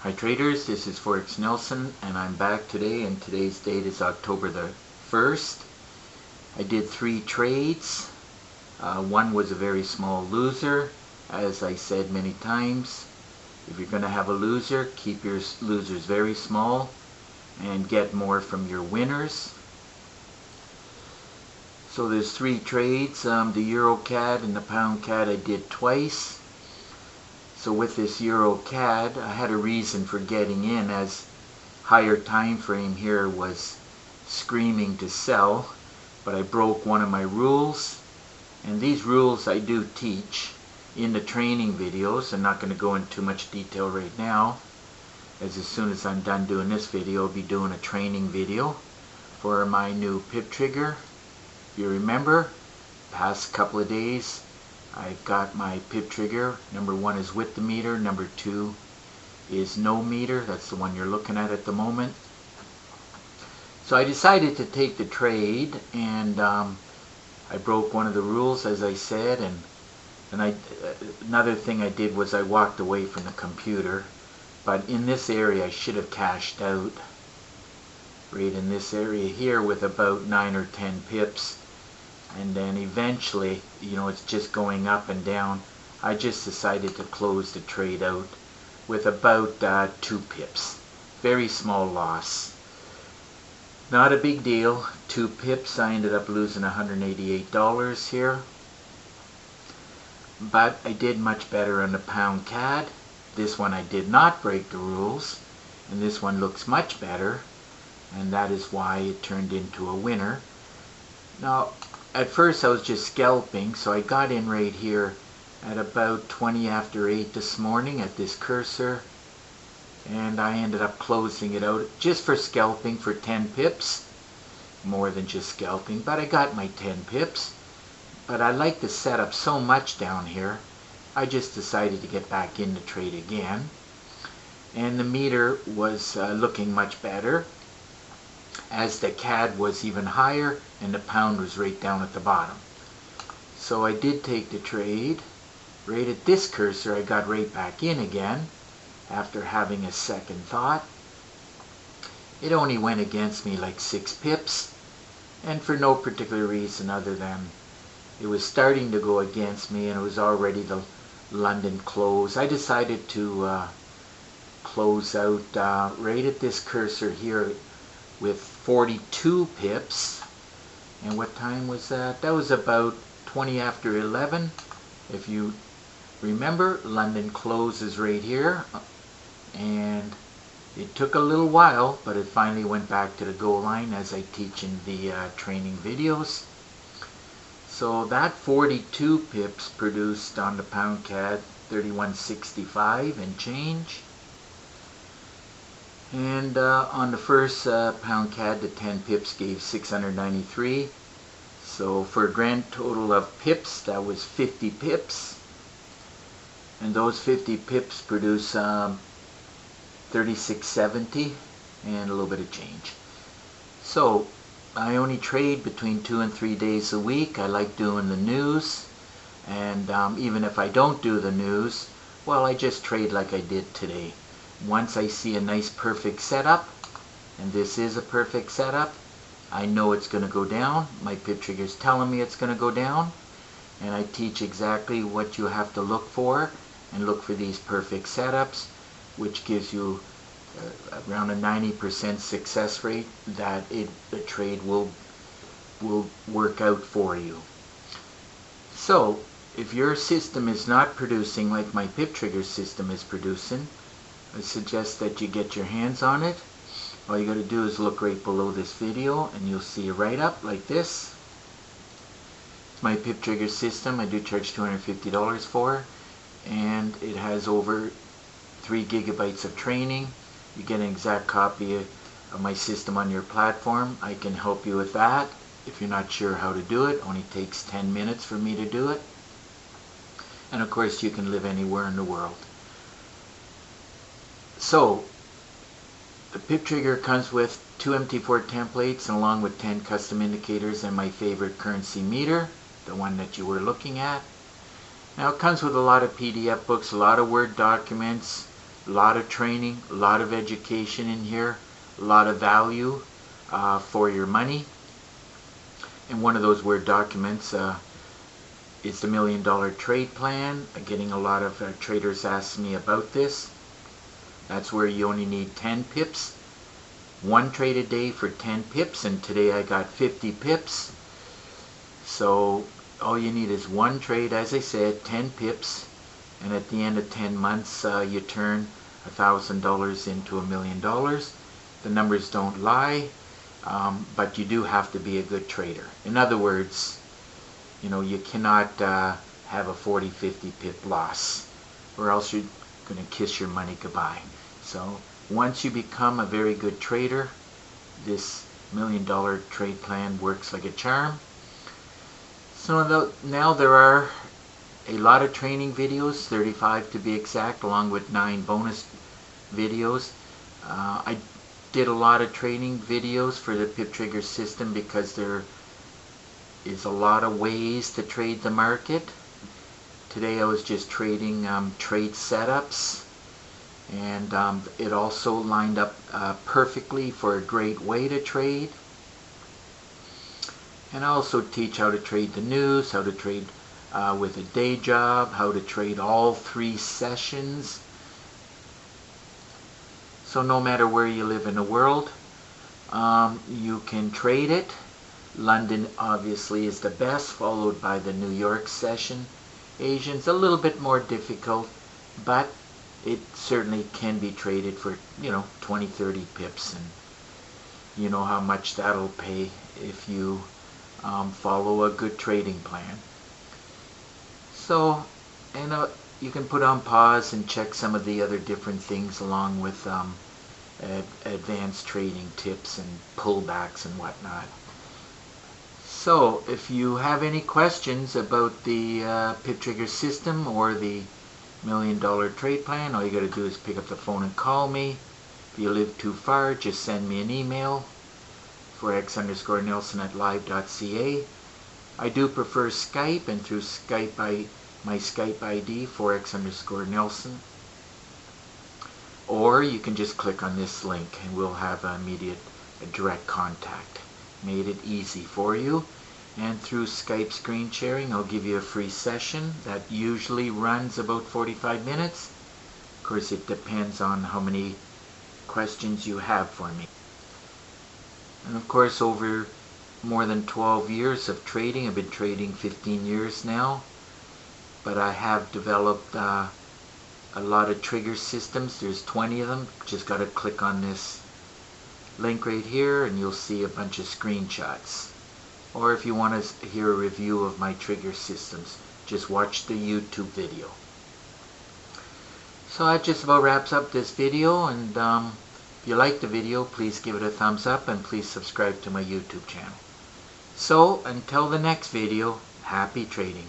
Hi traders, this is Forex Nelson and I'm back today, and today's date is October the 1st. I did 3 trades. One was a very small loser. As I said many times, if you're going to have a loser, keep your losers very small and get more from your winners. So there's 3 trades. The Euro CAD and the Pound CAD I did twice. So with this Euro CAD, I had a reason for getting in, as higher time frame here was screaming to sell, but I broke one of my rules, and these rules I do teach in the training videos. I'm not going to go into too much detail right now, as soon as I'm done doing this video, I'll be doing a training video for my new PIP trigger. If you remember, past couple of days, I've got my PIP trigger. Number 1 is with the meter. Number 2 is no meter. That's the one you're looking at the moment. So I decided to take the trade, and I broke one of the rules, as I said, and another thing I did was I walked away from the computer. But in this area I should have cashed out, right in this area here, with about 9 or 10 pips. And then eventually, it's just going up and down. I just decided to close the trade out with about 2 pips. Very small loss. Not a big deal. 2 pips. I ended up losing $188 here. But I did much better on the Pound CAD. This one I did not break the rules. And this one looks much better. And that is why it turned into a winner. Now, at first I was just scalping, so I got in right here at about 20 after 8 this morning at this cursor, and I ended up closing it out just for scalping for 10 pips, more than just scalping, but I got my 10 pips. But I like the setup so much down here, I just decided to get back in the trade again, and the meter was looking much better, as the CAD was even higher and the pound was right down at the bottom. So I did take the trade. Right at this cursor I got right back in again after having a second thought. It only went against me like 6 pips, and for no particular reason other than it was starting to go against me and it was already the London close. I decided to close out right at this cursor here with 42 pips. And what time was that? That was about 20 after 11. If you remember, London closes right here, and it took a little while, but it finally went back to the goal line, as I teach in the training videos. So that 42 pips produced on the Pound CAD 31.65 and change. And on the first Pound CAD, the 10 pips gave 693. So for a grand total of pips, that was 50 pips. And those 50 pips produce 36.70 and a little bit of change. So I only trade between 2 and 3 days a week. I like doing the news. And even if I don't do the news, well, I just trade like I did today. Once I see a nice perfect setup, and this is a perfect setup, I know it's going to go down. My PIP trigger is telling me it's going to go down, and I teach exactly what you have to look for, and look for these perfect setups, which gives you around a 90% success rate that the trade will work out for you. So if your system is not producing like my PIP trigger system is producing, I suggest that you get your hands on it. All you got to do is look right below this video and you'll see a write-up like this. It's my PIP trigger system. I do charge $250 for, and it has over 3 gigabytes of training. You get an exact copy of my system on your platform. I can help you with that. If you're not sure how to do it, only takes 10 minutes for me to do it. And of course you can live anywhere in the world. So the PIP trigger comes with 2 MT4 templates, and along with 10 custom indicators and my favorite currency meter, the one that you were looking at. Now it comes with a lot of PDF books, a lot of Word documents, A lot of training, a lot of education in here, a lot of value for your money. And one of those Word documents is the $1 Million Trade Plan. Getting a lot of traders ask me about this. That's where you only need 10 pips. One trade a day for 10 pips, and today I got 50 pips. So all you need is one trade, as I said, 10 pips, and at the end of 10 months you turn $1,000 into $1 million. The numbers don't lie, but you do have to be a good trader. In other words, you cannot have a 40-50 pip loss, or else you're going to kiss your money goodbye. So once you become a very good trader, this $1 Million Trade Plan works like a charm. So now there are a lot of training videos, 35 to be exact, along with 9 bonus videos. I did a lot of training videos for the PIP Trigger system because there is a lot of ways to trade the market. Today I was just trading trade setups, and it also lined up perfectly for a great way to trade. And I also teach how to trade the news, how to trade with a day job, how to trade all 3 sessions. So no matter where you live in the world, you can trade it. London obviously is the best, followed by the New York session. Asian's a little bit more difficult, but it certainly can be traded for 20-30 pips, and you know how much that'll pay if you follow a good trading plan. So, and you can put on pause and check some of the other different things along with advanced trading tips and pullbacks and whatnot. So if you have any questions about the PIP Trigger system or the $1 Million Trade Plan, all you got to do is pick up the phone and call me. If you live too far, just send me an email, forex_nelson@live.ca. I do prefer Skype, and through Skype my Skype ID, forex_nelson. Or you can just click on this link and we'll have immediate direct contact. Made it easy for you. And through Skype screen sharing, I'll give you a free session that usually runs about 45 minutes. Of course, it depends on how many questions you have for me. And of course, over more than 12 years of trading, I've been trading 15 years now, but I have developed a lot of trigger systems. There's 20 of them. Just got to click on this link right here and you'll see a bunch of screenshots. Or if you want to hear a review of my trigger systems, just watch the YouTube video. So that just about wraps up this video, and if you like the video, please give it a thumbs up and please subscribe to my YouTube channel. So until the next video, happy trading.